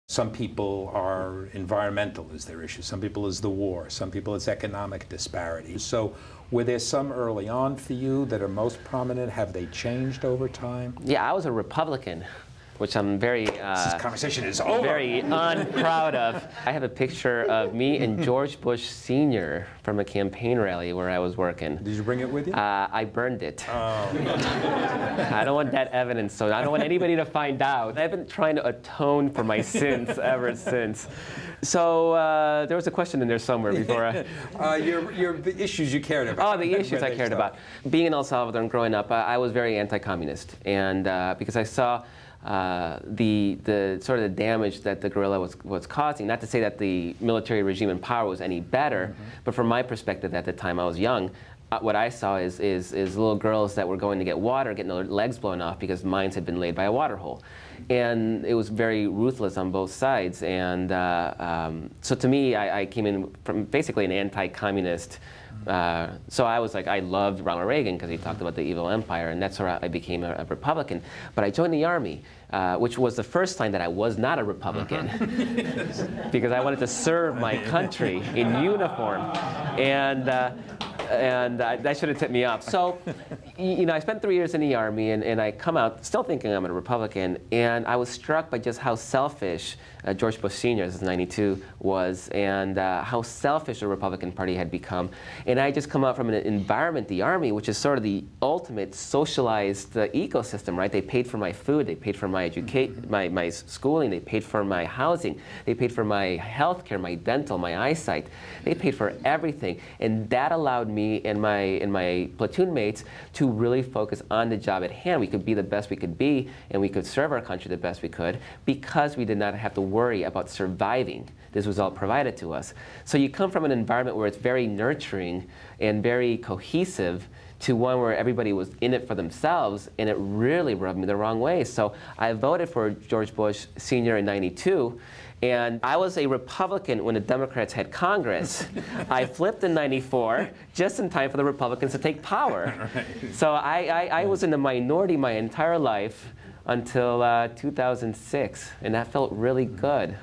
Some people are environmental is their issue. Some people is the war. Some people it's economic disparities. So were there some early on for you that are most prominent? Have they changed over time? Yeah, I was a Republican, which I'm very this conversation is over. Very unproud of. I have a picture of me and George Bush Sr. from a campaign rally where I was working. Did you bring it with you? I burned it. Oh. I don't want that evidence, so I don't want anybody to find out. I've been trying to atone for my sins ever since. So there was a question in there somewhere before. Your issues you cared about. Oh, the issues I cared about. Being in El Salvador and growing up, I was very anti-communist, and because I saw the sort of the damage that the guerrilla was causing. Not to say that the military regime in power was any better, but from my perspective at the time I was young, what I saw is little girls that were going to get water, getting their legs blown off because mines had been laid by a water hole. And it was very ruthless on both sides. And so to me, I came in from basically an anti-communist. So I was like, I loved Ronald Reagan because he talked about the evil empire, and that's where I became a Republican. But I joined the Army, which was the first time that I was not a Republican, because I wanted to serve my country in uniform. And that should have tipped me off. So, you know, I spent 3 years in the Army, and I come out still thinking I'm a Republican, and I was struck by just how selfish George Bush Sr., this is 92, was, and how selfish the Republican Party had become. And I just come out from an environment, the Army, which is sort of the ultimate socialized ecosystem, right? They paid for my food, they paid for my my schooling, they paid for my housing, they paid for my health care, my dental, my eyesight. They paid for everything, and that allowed me and my platoon mates to really focus on the job at hand. We could be the best we could be, and we could serve our country the best we could, because we did not have to worry about surviving. This was all provided to us. So you come from an environment where it's very nurturing and very cohesive to one where everybody was in it for themselves, and it really rubbed me the wrong way. So I voted for George Bush Sr. in '92, and I was a Republican when the Democrats had Congress. I flipped in '94, just in time for the Republicans to take power. Right. So I was in the minority my entire life until 2006, and that felt really good.